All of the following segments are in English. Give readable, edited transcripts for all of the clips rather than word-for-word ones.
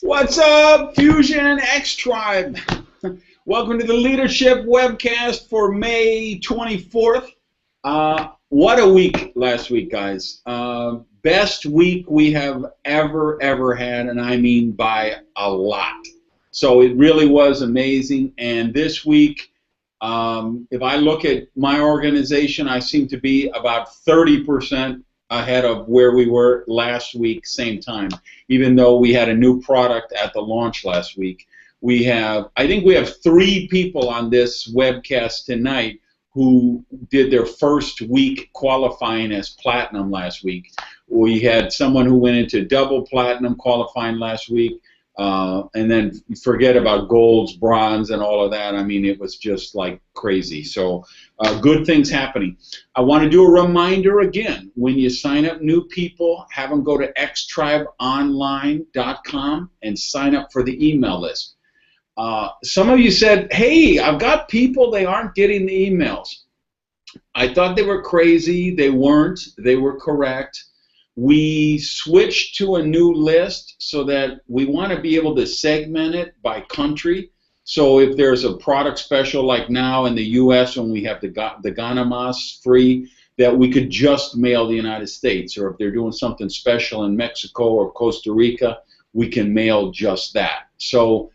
What's up, Fusion X Tribe? Welcome to the Leadership Webcast for May 24th. What a week last week, guys. Best week we have ever had, and I mean by a lot. So it really was amazing. And this week, if I look at my organization, I seem to be about 30% ahead of where we were last week, same time, even though we had a new product at the launch last week. I think we have 3 people on this webcast tonight who did their first week qualifying as platinum last week. We had someone who went into double platinum qualifying last week, and then forget about golds, bronze, and all of that. I mean, it was just like crazy. So good things happening. I want to do a reminder again. When you sign up new people, have them go to xtribeonline.com and sign up for the email list. Some of you said, hey, I've got people, they aren't getting the emails. I thought they were crazy. They weren't. They were correct. We switched to a new list so that we want to be able to segment it by country. So if there's a product special like now in the U.S. when we have the Ganamas free, that we could just mail the United States. Or if they're doing something special in Mexico or Costa Rica, we can mail just that. So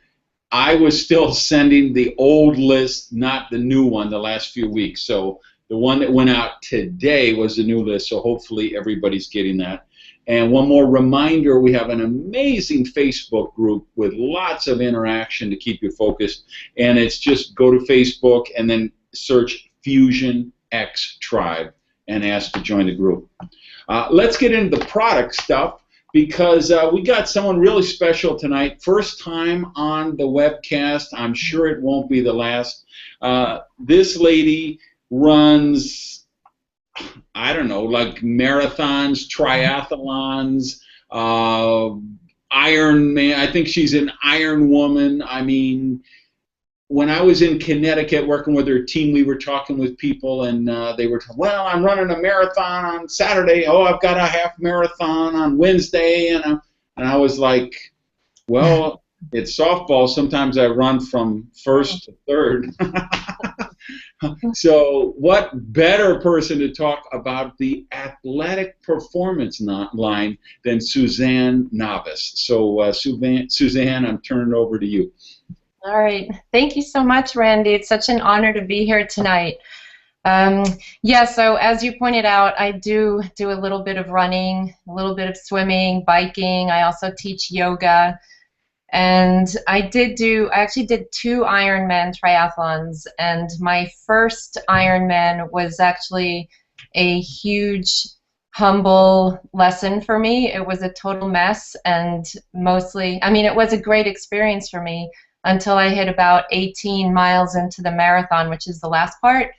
I was still sending the old list, not the new one, the last few weeks. So the one that went out today was the new list, so hopefully everybody's getting that. And one more reminder, we have an amazing Facebook group with lots of interaction to keep you focused. And it's just go to Facebook and then search Fusion X Tribe and ask to join the group. Let's get into the product stuff, because we got someone really special tonight. First time on the webcast. I'm sure it won't be the last. This lady runs, I don't know, like marathons, triathlons, Ironman. I think she's an Iron Woman. I mean, when I was in Connecticut working with her team, we were talking with people, and they were, well, I'm running a marathon on Saturday. Oh, I've got a half marathon on Wednesday, and I was like, well, it's softball. Sometimes I run from first to third. So what better person to talk about the athletic performance line than Suzanne Novice. So Suzanne, I'm turning it over to you. All right. Thank you so much, Randy. It's such an honor to be here tonight. Yeah, so as you pointed out, I do a little bit of running, a little bit of swimming, biking. I also teach yoga. And I actually did 2 Ironman triathlons, and my first Ironman was actually a huge, humble lesson for me. It was a total mess, and mostly, I mean, it was a great experience for me until I hit about 18 miles into the marathon, which is the last part.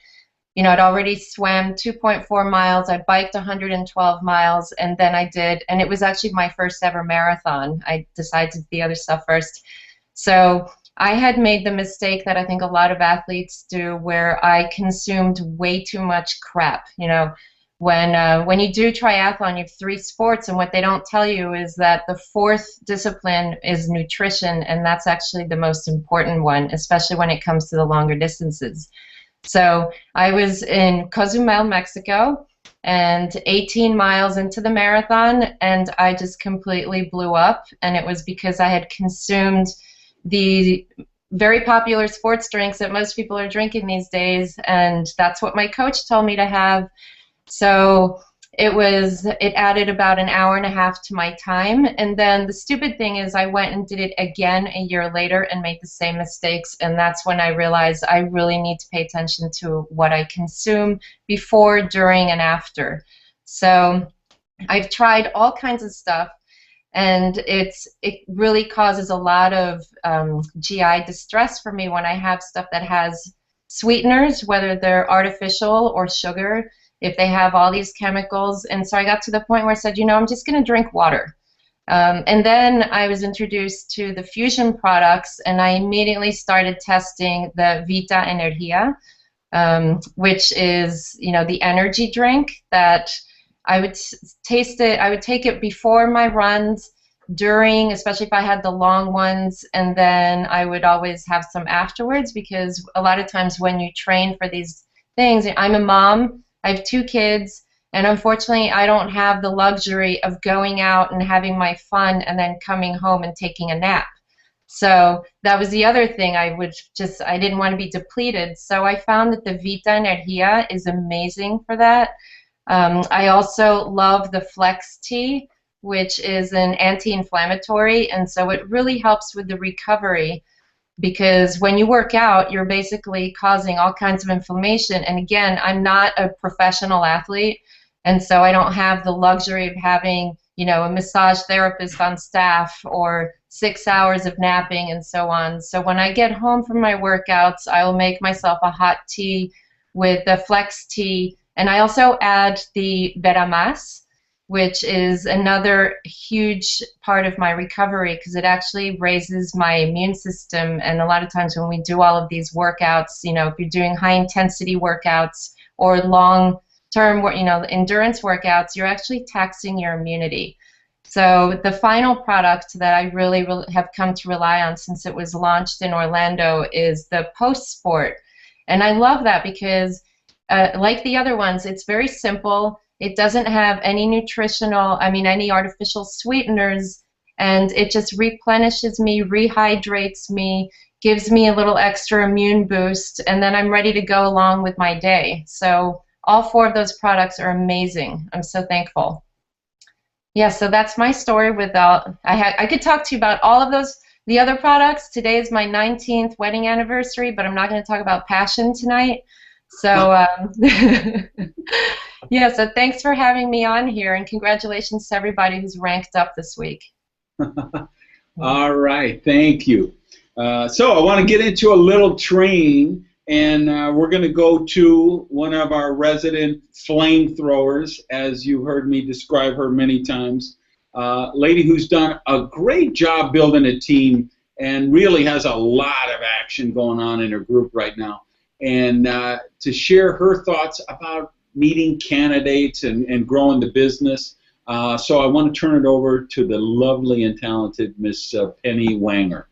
You know, I'd already swam 2.4 miles, I biked 112 miles, and then and it was actually my first ever marathon. I decided to do the other stuff first. So I had made the mistake that I think a lot of athletes do, where I consumed way too much crap. You know, when you do triathlon, you have 3 sports, and what they don't tell you is that the 4th discipline is nutrition, and that's actually the most important one, especially when it comes to the longer distances. So I was in Cozumel, Mexico, and 18 miles into the marathon, and I just completely blew up, and it was because I had consumed the very popular sports drinks that most people are drinking these days, and that's what my coach told me to have. So it added about an hour and a half to my time, and then the stupid thing is I went and did it again a year later and made the same mistakes, and that's when I realized I really need to pay attention to what I consume before, during, and after. So I've tried all kinds of stuff, and it really causes a lot of GI distress for me when I have stuff that has sweeteners, whether they're artificial or sugar, if they have all these chemicals. And so I got to the point where I said, you know, I'm just going to drink water. And then I was introduced to the Fusion products, and I immediately started testing the Vita Energia, which is, you know, the energy drink that I would taste it. I would take it before my runs, during, especially if I had the long ones, and then I would always have some afterwards, because a lot of times when you train for these things, I'm a mom, I have 2 kids, and unfortunately I don't have the luxury of going out and having my fun and then coming home and taking a nap. So that was the other thing. I didn't want to be depleted. So I found that the Vita Energia is amazing for that. I also love the Flex Tea, which is an anti-inflammatory, and so it really helps with the recovery, because when you work out, you're basically causing all kinds of inflammation. And again, I'm not a professional athlete, and so I don't have the luxury of having, a massage therapist on staff or 6 hours of napping and so on. So when I get home from my workouts, I will make myself a hot tea with the Flex Tea, and I also add the Veramas, which is another huge part of my recovery, because it actually raises my immune system. And a lot of times when we do all of these workouts, if you're doing high intensity workouts or long term, endurance workouts, you're actually taxing your immunity. So the final product that I really have come to rely on since it was launched in Orlando is the Post Sport. And I love that because like the other ones, it's very simple. It doesn't have any any artificial sweeteners, and it just replenishes me, rehydrates me, gives me a little extra immune boost, and then I'm ready to go along with my day. So all 4 of those products are amazing. I'm so thankful. Yeah, so that's my story. I could talk to you about all of the other products. Today is my 19th wedding anniversary, but I'm not going to talk about passion tonight. So yeah, so thanks for having me on here, and congratulations to everybody who's ranked up this week. All right, thank you. So I want to get into a little training, and we're going to go to one of our resident flamethrowers, as you heard me describe her many times, lady who's done a great job building a team and really has a lot of action going on in her group right now. And to share her thoughts about meeting candidates and growing the business. So I want to turn it over to the lovely and talented Miss Penny Wanger.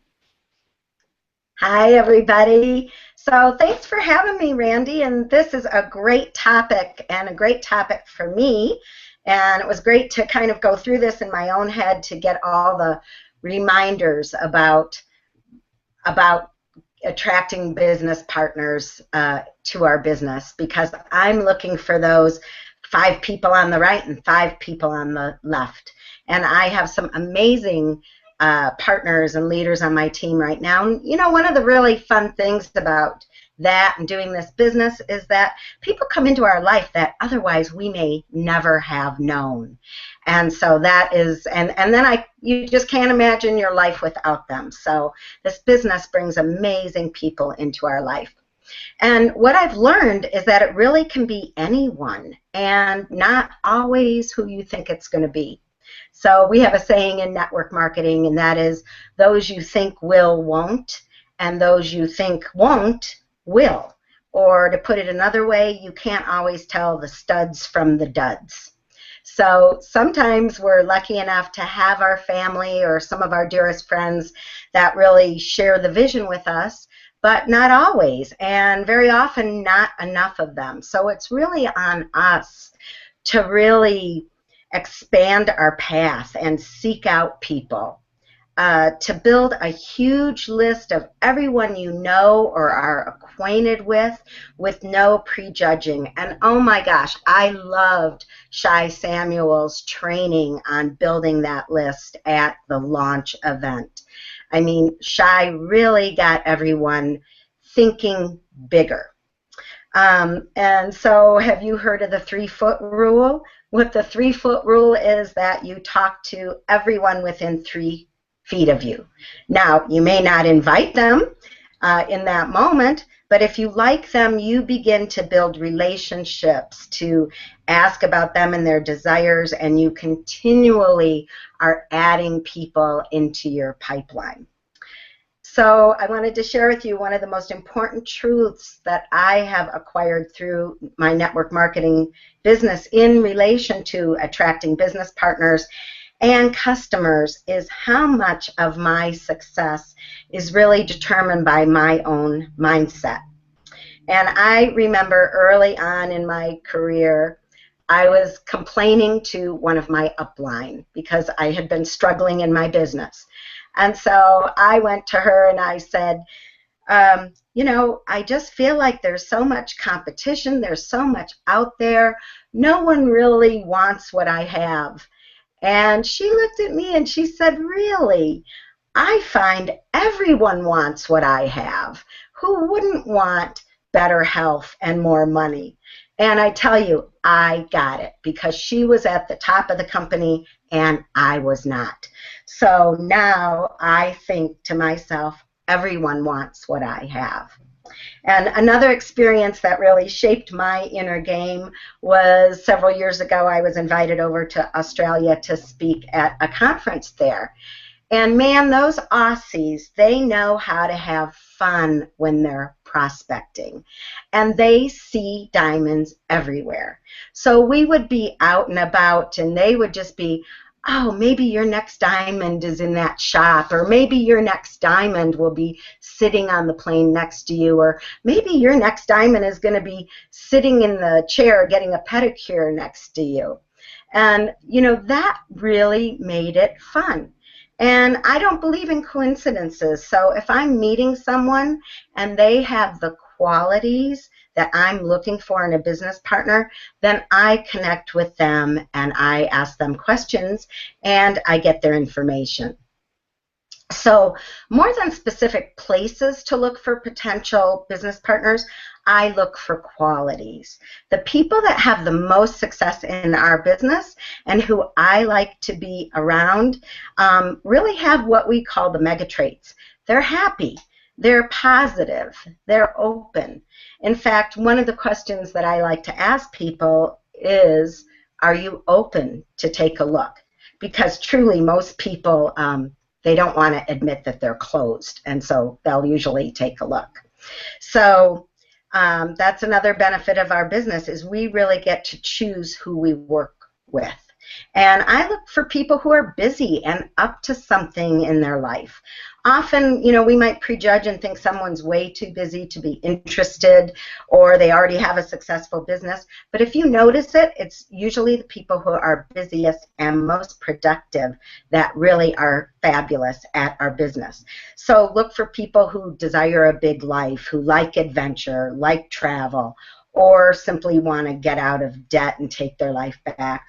Hi, everybody. So thanks for having me, Randy. And this is a great topic, and a great topic for me. And it was great to kind of go through this in my own head to get all the reminders about attracting business partners to our business, because I'm looking for those 5 people on the right and 5 people on the left. And I have some amazing partners and leaders on my team right now. And, one of the really fun things about that and doing this business is that people come into our life that otherwise we may never have known. And so that is, and then you just can't imagine your life without them. So this business brings amazing people into our life. And what I've learned is that it really can be anyone, and not always who you think it's going to be. So we have a saying in network marketing, and that is, those you think will won't, and those you think won't will. Or to put it another way, you can't always tell the studs from the duds. So sometimes we're lucky enough to have our family or some of our dearest friends that really share the vision with us, but not always, and very often not enough of them. So it's really on us to really expand our path and seek out people, to build a huge list of everyone you know or are acquainted with no prejudging. And oh my gosh, I loved Shai Samuel's training on building that list at the launch event. I mean, Shai really got everyone thinking bigger. And so have you heard of the 3-foot rule? What the 3-foot rule is that you talk to everyone within 3 feet of you. Now, you may not invite them in that moment, but if you like them, you begin to build relationships, to ask about them and their desires, and you continually are adding people into your pipeline. So I wanted to share with you one of the most important truths that I have acquired through my network marketing business in relation to attracting business partners. and customers is how much of my success is really determined by my own mindset. And I remember early on in my career, I was complaining to one of my upline because I had been struggling in my business. And so I went to her and I said, you know, I just feel like there's so much competition, there's so much out there, no one really wants what I have. And she looked at me and she said, really? I find everyone wants what I have. Who wouldn't want better health and more money? And I tell you, I got it because she was at the top of the company and I was not. So now I think to myself, everyone wants what I have. And another experience that really shaped my inner game was several years ago. I was invited over to Australia to speak at a conference there. And man, those Aussies, they know how to have fun when they're prospecting. And they see diamonds everywhere. So we would be out and about and they would just be, oh, maybe your next diamond is in that shop, or maybe your next diamond will be sitting on the plane next to you, or maybe your next diamond is going to be sitting in the chair getting a pedicure next to you. And, you know, that really made it fun. And I don't believe in coincidences. So if I'm meeting someone and they have the qualities that I'm looking for in a business partner, then I connect with them and I ask them questions and I get their information. So more than specific places to look for potential business partners, I look for qualities. The people that have the most success in our business and who I like to be around really have what we call the mega traits. They're happy. They're positive. They're open. In fact, one of the questions that I like to ask people is, are you open to take a look? Because truly most people, they don't want to admit that they're closed, and so they'll usually take a look. So that's another benefit of our business is we really get to choose who we work with. And I look for people who are busy and up to something in their life. Often, you know, we might prejudge and think someone's way too busy to be interested or they already have a successful business. But if you notice it, it's usually the people who are busiest and most productive that really are fabulous at our business. So look for people who desire a big life, who like adventure, like travel, or simply want to get out of debt and take their life back.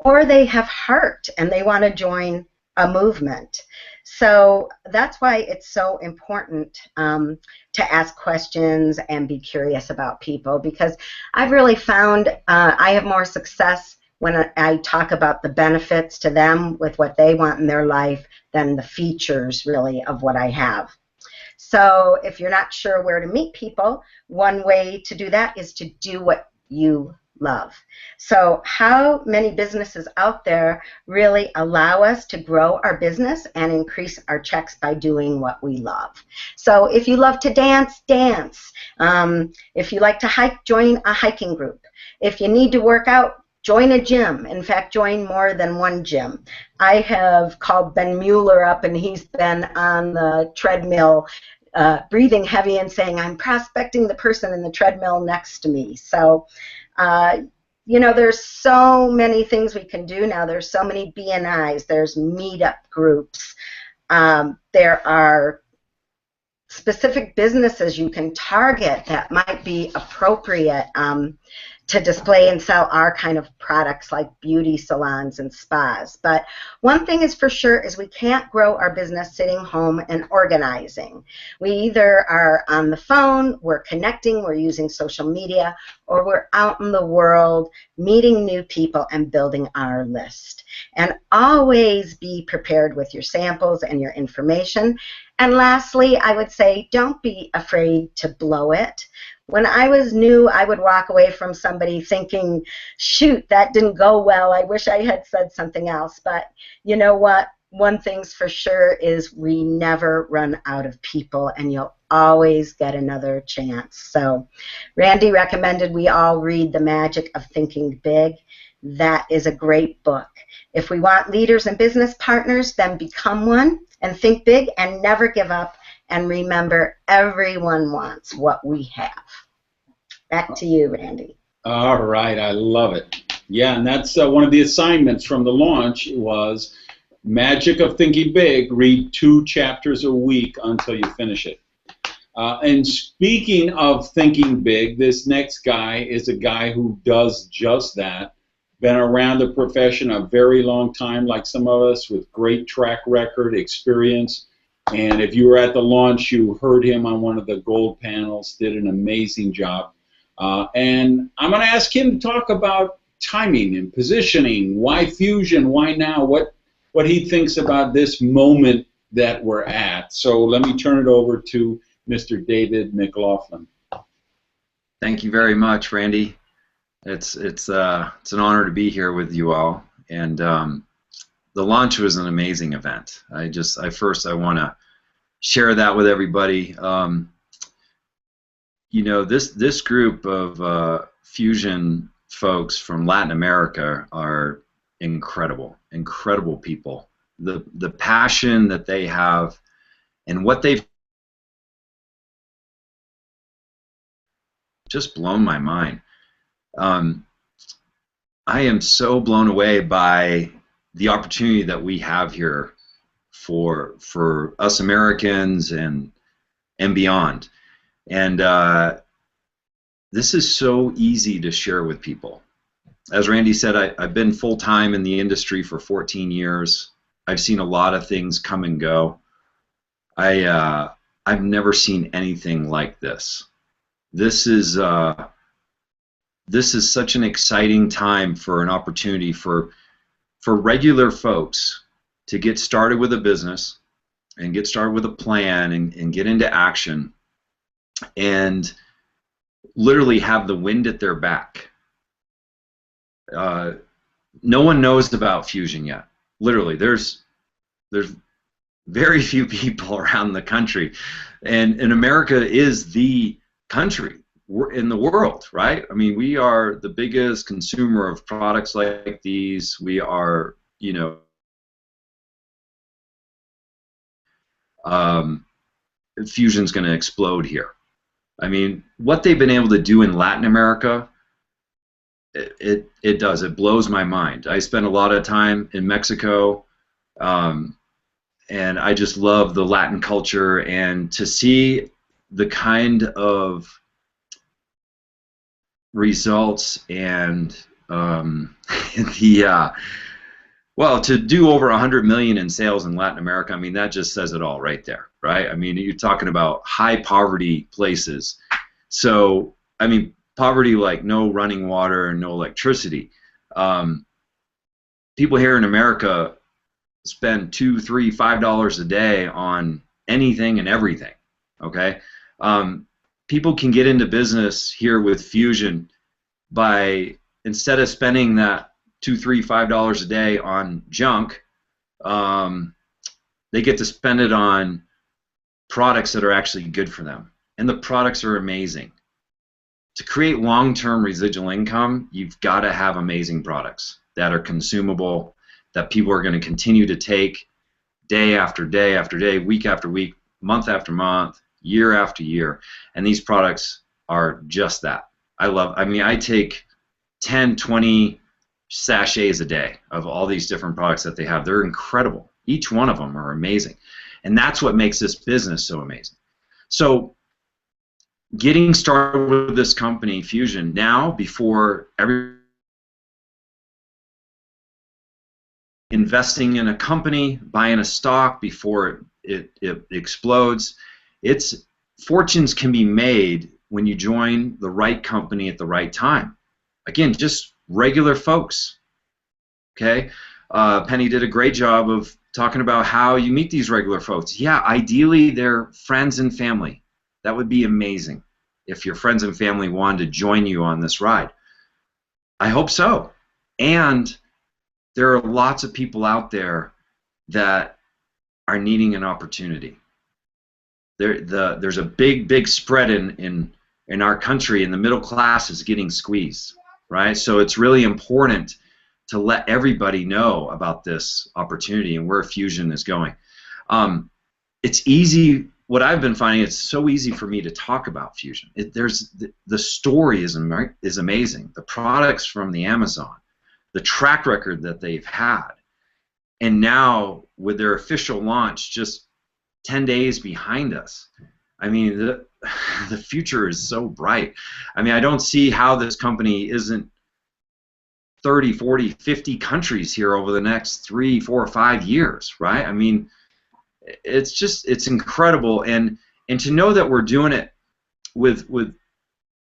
Or they have heart and they want to join a movement. So that's why it's so important to ask questions and be curious about people, because I've really found I have more success when I talk about the benefits to them with what they want in their life than the features really of what I have. So if you're not sure where to meet people, one way to do that is to do what you love. So how many businesses out there really allow us to grow our business and increase our checks by doing what we love? So if you love to dance, dance. If you like to hike, join a hiking group. If you need to work out, join a gym. In fact, join more than one gym. I have called Ben Mueller up and he's been on the treadmill breathing heavy and saying, I'm prospecting the person in the treadmill next to me. So you know, there's so many things we can do now. There's so many BNIs. There's meetup groups. There are specific businesses you can target that might be appropriate to display and sell our kind of products like beauty salons and spas. But one thing is for sure is we can't grow our business sitting home and organizing. We either are on the phone, we're connecting, we're using social media, or we're out in the world meeting new people and building our list. And always be prepared with your samples and your information. And lastly, I would say don't be afraid to blow it. When I was new, I would walk away from somebody thinking, shoot, that didn't go well. I wish I had said something else. But you know what? One thing's for sure is we never run out of people, and you'll always get another chance. So Randy recommended we all read The Magic of Thinking Big. That is a great book. If we want leaders and business partners, then become one and think big and never give up. And remember, everyone wants what we have. Back to you, Randy. All right, I love it. Yeah, and that's one of the assignments from the launch was Magic of Thinking Big. Read 2 chapters a week until you finish it. And speaking of thinking big, this next guy is a guy who does just that. Been around the profession a very long time, like some of us, with great track record, experience. And if you were at the launch, you heard him on one of the gold panels, did an amazing job. And I'm going to ask him to talk about timing and positioning, why Fusion, why now, what he thinks about this moment that we're at. So let me turn it over to Mr. David McLaughlin. Thank you very much, Randy. It's an honor to be here with you all. And the launch was an amazing event. I want to share that with everybody. You know, this group of Fusion folks from Latin America are incredible people. The passion that they have and what they've just blown my mind. I am so blown away by the opportunity that we have here for us Americans and beyond. And this is so easy to share with people. As Randy said, I've been full-time in the industry for 14 years. I've seen a lot of things come and go. I've never seen anything like this. This is such an exciting time for an opportunity for regular folks to get started with a business and get started with a plan and get into action and literally have the wind at their back. No one knows about Fusion yet. Literally, there's very few people around the country, and America is the country in the world, right? I mean, we are the biggest consumer of products like these. We are, you know, Fusion's going to explode here. I mean, what they've been able to do in Latin America, it does. It blows my mind. I spent a lot of time in Mexico, and I just love the Latin culture, and to see the kind of results and well, to do over 100 million in sales in Latin America, I mean, that just says it all right there, right? I mean, you're talking about high poverty places. So, I mean, poverty like no running water and no electricity. People here in America spend $2, $3, $5 a day on anything and everything, okay? People can get into business here with Fusion by, instead of spending that $2, $3, $5 a day on junk, they get to spend it on products that are actually good for them. And the products are amazing. To create long-term residual income, you've got to have amazing products that are consumable, that people are going to continue to take day after day after day, week after week, month after month, year after year. And these products are just that. I mean, I take 10, 20 sachets a day of all these different products that they have. They're incredible. Each one of them are amazing. And that's what makes this business so amazing. So getting started with this company, Fusion, now before investing in a company, buying a stock before it explodes, fortunes can be made when you join the right company at the right time. Again, just regular folks, okay? Penny did a great job of talking about how you meet these regular folks. Yeah, ideally they're friends and family. That would be amazing if your friends and family wanted to join you on this ride. I hope so. And there are lots of people out there that are needing an opportunity. There's a big spread in our country, and the middle class is getting squeezed, right? So it's really important to let everybody know about this opportunity and where Fusion is going. It's easy. What I've been finding, it's so easy for me to talk about Fusion. The story is amazing. The products from the Amazon, the track record that they've had, and now with their official launch just 10 days behind us, I mean, the future is so bright. I mean, I don't see how this company isn't 30, 40, 50 countries here over the next 3, 4, 5 years, right? I mean, it's incredible, and to know that we're doing it with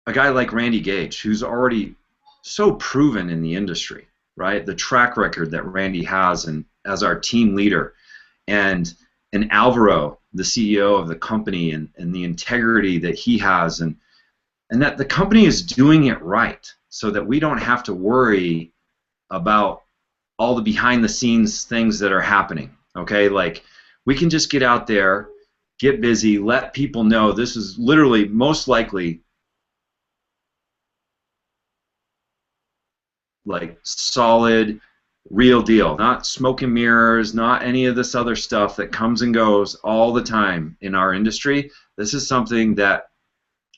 a guy like Randy Gage, who's already so proven in the industry, right? The track record that Randy has, and as our team leader, and Alvaro, the CEO of the company, and the integrity that he has, and that the company is doing it right, so that we don't have to worry about all the behind-the-scenes things that are happening. Okay, like, we can just get out there, get busy, let people know this is literally most likely like solid, real deal, not smoke and mirrors, not any of this other stuff that comes and goes all the time in our industry. This is something that,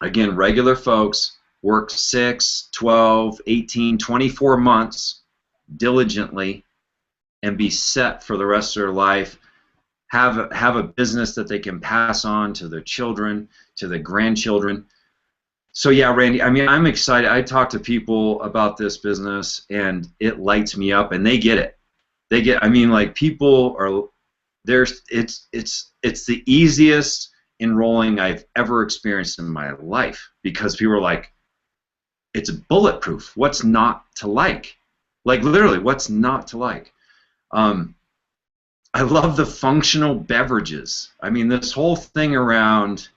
again, regular folks work 6, 12, 18, 24 months diligently and be set for the rest of their life. Have a business that they can pass on to their children, to their grandchildren. So yeah, Randy, I mean, I'm excited. I talk to people about this business, and it lights me up, and they get it. They get. I mean, like, people are there's. It's the easiest enrolling I've ever experienced in my life, because people are like, it's bulletproof. What's not to like? Like, literally, what's not to like? I love the functional beverages. I mean, this whole thing around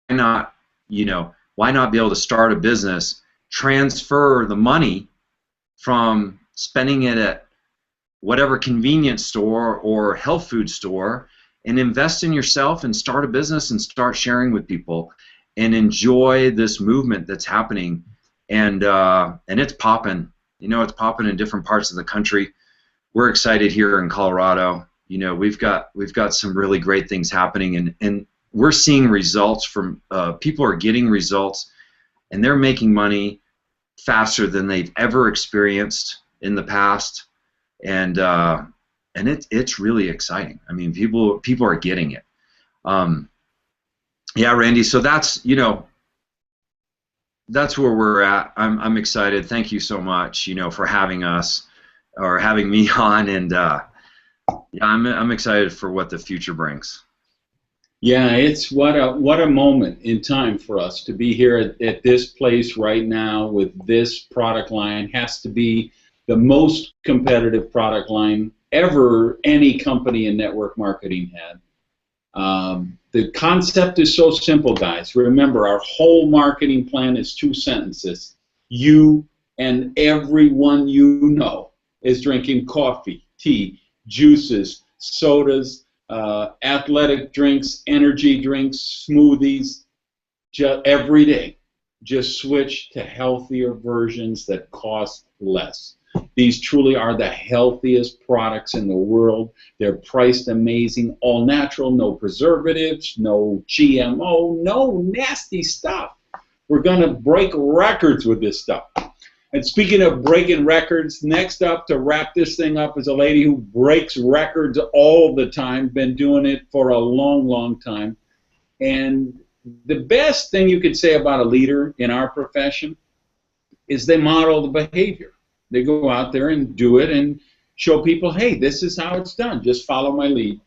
why not be able to start a business, transfer the money from spending it at whatever convenience store or health food store, and invest in yourself and start a business and start sharing with people and enjoy this movement that's happening. And it's popping. You know, it's popping in different parts of the country. We're excited here in Colorado. You know, we've got some really great things happening, and we're seeing results from people are getting results, and they're making money faster than they've ever experienced in the past, and it's really exciting. I mean, people are getting it. Yeah, Randy. So that's that's where we're at. I'm excited. Thank you so much, for having us or having me on, and yeah, I'm excited for what the future brings. Yeah, it's what a moment in time for us to be here at this place right now with this product line. Has to be the most competitive product line ever any company in network marketing had. The concept is so simple, guys. Remember, our whole marketing plan is 2 sentences. You and everyone you know is drinking coffee, tea, juices, sodas, athletic drinks, energy drinks, smoothies, every day. Just switch to healthier versions that cost less. These truly are the healthiest products in the world. They're priced amazing, all natural, no preservatives, no GMO, no nasty stuff. We're going to break records with this stuff. And speaking of breaking records, next up to wrap this thing up is a lady who breaks records all the time, been doing it for a long, long time. And the best thing you could say about a leader in our profession is they model the behavior. They go out there and do it and show people, hey, this is how it's done. Just follow my lead.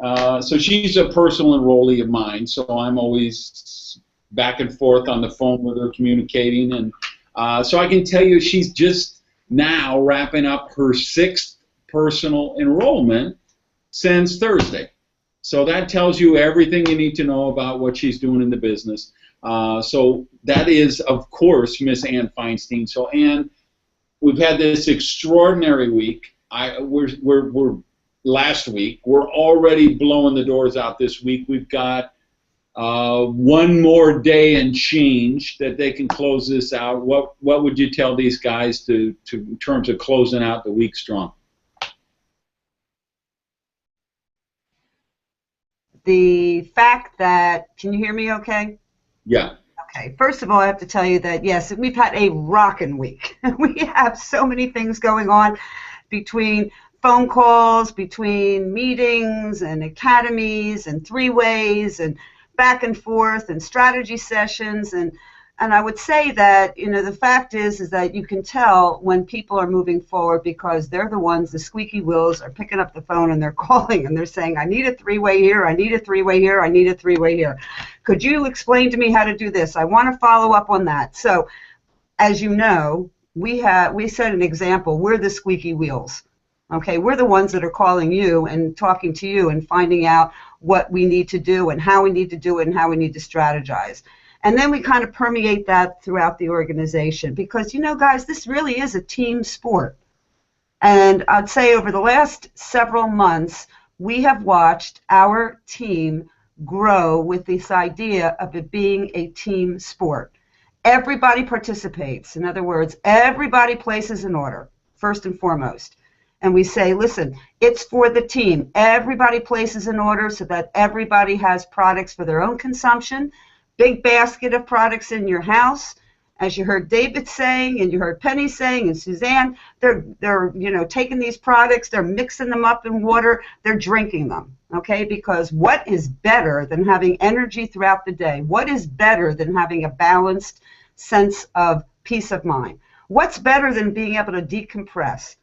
So she's a personal enrollee of mine, so I'm always back and forth on the phone with her, communicating. And so I can tell you she's just now wrapping up her 6th personal enrollment since Thursday. So that tells you everything you need to know about what she's doing in the business. So that is, of course, Miss Ann Feinstein. So Ann, we've had this extraordinary week. We're last week. We're already blowing the doors out this week. We've got one more day and change that they can close this out, what would you tell these guys to in terms of closing out the week strong? The fact that, can you hear me okay? Yeah. Okay, first of all, I have to tell you that, yes, we've had a rockin' week. We have so many things going on between phone calls, between meetings and academies and three-ways and back and forth and strategy sessions. And I would say that, you know, the fact is that you can tell when people are moving forward because they're the ones, the squeaky wheels, are picking up the phone and they're calling and they're saying, I need a three-way here, I need a three-way here, I need a three-way here. Could you explain to me how to do this? I want to follow up on that. So, as you know, we set an example. We're the squeaky wheels. Okay, we're the ones that are calling you and talking to you and finding out what we need to do and how we need to do it and how we need to strategize. And then we kind of permeate that throughout the organization because, you know, guys, this really is a team sport. And I'd say over the last several months, we have watched our team grow with this idea of it being a team sport. Everybody participates. In other words, everybody places an order, first and foremost. And we say, listen, it's for the team. Everybody places an order so that everybody has products for their own consumption. Big basket of products in your house. As you heard David saying, and you heard Penny saying, and Suzanne, they're you know, taking these products, they're mixing them up in water, they're drinking them, okay? Because what is better than having energy throughout the day? What is better than having a balanced sense of peace of mind? What's better than being able to decompress?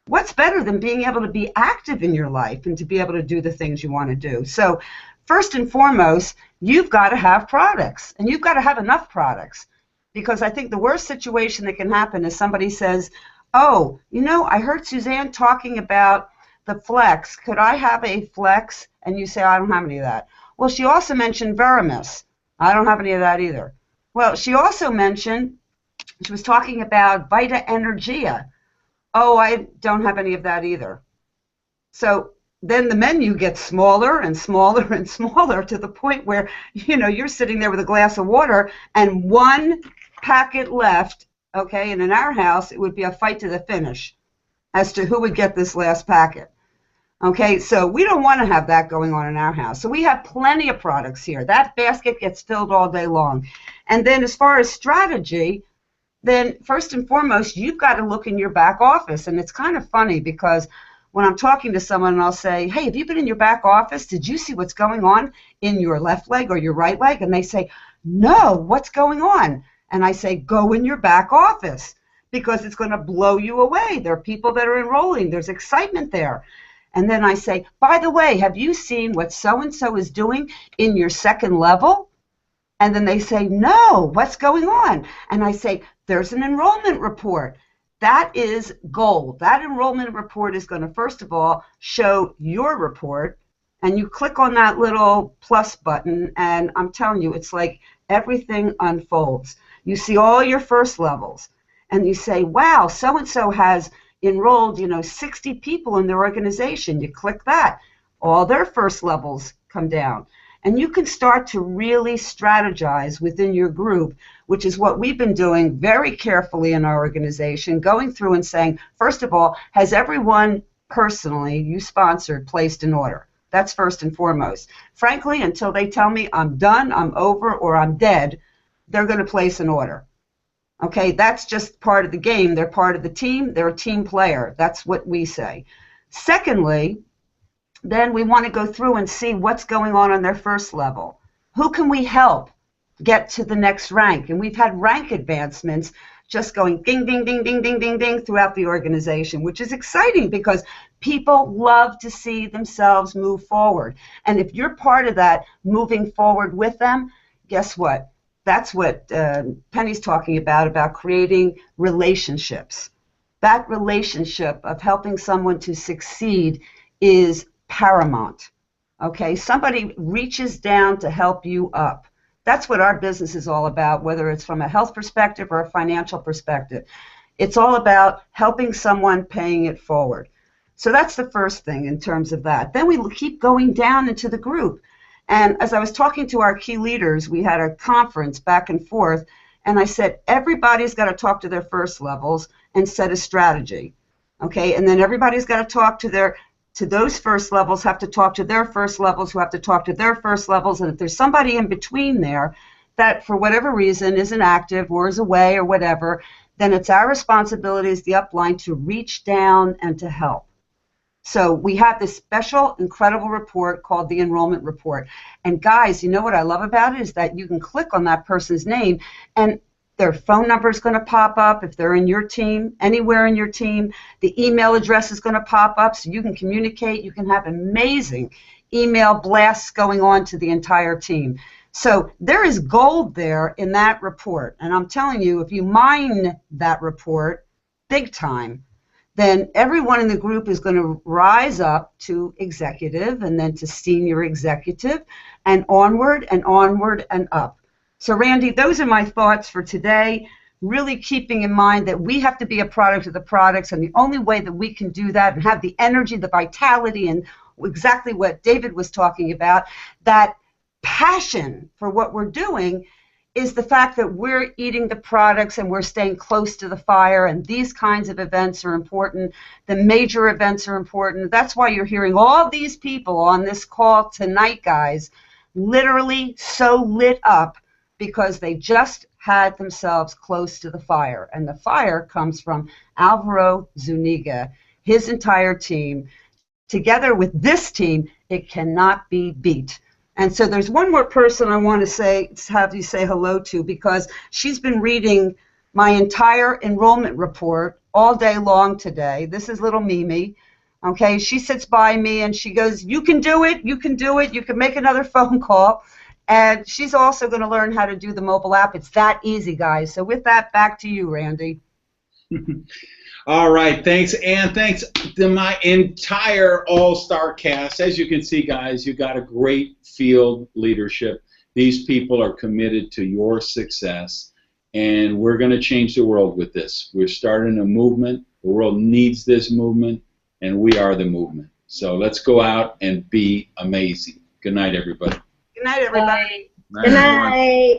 What's better than being able to be active in your life and to be able to do the things you want to do? So first and foremost, you've got to have products, and you've got to have enough products. Because I think the worst situation that can happen is somebody says, oh, you know, I heard Suzanne talking about the Flex. Could I have a Flex? And you say, I don't have any of that. Well, she also mentioned Veramis. I don't have any of that either. Well, she also mentioned, she was talking about Vita Energia. Oh, I don't have any of that either. So then the menu gets smaller and smaller and smaller to the point where, you know, you're sitting there with a glass of water and one packet left, okay, and in our house it would be a fight to the finish as to who would get this last packet. Okay, so we don't want to have that going on in our house. So we have plenty of products here. That basket gets filled all day long. And then as far as strategy, then first and foremost, you've got to look in your back office. And it's kind of funny because when I'm talking to someone and I'll say, hey, have you been in your back office? Did you see what's going on in your left leg or your right leg? And they say, no, what's going on? And I say, go in your back office because it's going to blow you away. There are people that are enrolling. There's excitement there. And then I say, by the way, have you seen what so-and-so is doing in your second level? And then they say, no, what's going on? And I say, there's an enrollment report. That is gold. That enrollment report is going to, first of all, show your report. And you click on that little plus button, and I'm telling you, it's like everything unfolds. You see all your first levels, and you say, wow, so-and-so has enrolled, 60 people in their organization. You click that. All their first levels come down. And you can start to really strategize within your group, which is what we've been doing very carefully in our organization, going through and saying, first of all, has everyone personally, you sponsored, placed an order? That's first and foremost. Frankly, until they tell me I'm done, I'm over, or I'm dead, they're going to place an order. Okay, that's just part of the game. They're part of the team. They're a team player. That's what we say. Secondly, then we want to go through and see what's going on their first level. Who can we help get to the next rank? And we've had rank advancements just going ding, ding, ding, ding, ding, ding, ding throughout the organization, which is exciting because people love to see themselves move forward. And if you're part of that moving forward with them, guess what? That's what Penny's talking about creating relationships. That relationship of helping someone to succeed is paramount. Okay, somebody reaches down to help you up. That's what our business is all about, whether it's from a health perspective or a financial perspective. It's all about helping someone, paying it forward. So that's the first thing in terms of that. Then we keep going down into the group. And as I was talking to our key leaders, we had a conference back and forth, and I said, everybody's got to talk to their first levels and set a strategy, okay? And then everybody's got to talk to those first levels, have to talk to their first levels, who have to talk to their first levels, and if there's somebody in between there that for whatever reason isn't active or is away or whatever, then it's our responsibility as the upline to reach down and to help. So we have this special, incredible report called the enrollment report. And guys, you know what I love about it is that you can click on that person's name and their phone number is going to pop up if they're in your team, anywhere in your team. The email address is going to pop up so you can communicate. You can have amazing email blasts going on to the entire team. So there is gold there in that report. And I'm telling you, if you mine that report big time, then everyone in the group is going to rise up to executive and then to senior executive and onward and onward and up. So Randy, those are my thoughts for today, really keeping in mind that we have to be a product of the products, and the only way that we can do that and have the energy, the vitality, and exactly what David was talking about, that passion for what we're doing is the fact that we're eating the products and we're staying close to the fire, and these kinds of events are important. The major events are important. That's why you're hearing all these people on this call tonight, guys, literally so lit up because they just had themselves close to the fire. And the fire comes from Alvaro Zuniga, his entire team. Together with this team, it cannot be beat. And so there's one more person I want to have you say hello to, because she's been reading my entire enrollment report all day long today. This is little Mimi. Okay, she sits by me and she goes, you can do it, you can do it, you can make another phone call. And she's also going to learn how to do the mobile app. It's that easy, guys. So with that, back to you, Randy. All right, thanks, Ann. Thanks to my entire all-star cast. As you can see, guys, you got a great field leadership. These people are committed to your success, and we're going to change the world with this. We're starting a movement. The world needs this movement, and we are the movement. So let's go out and be amazing. Good night, everybody. Good night, everybody. Good night.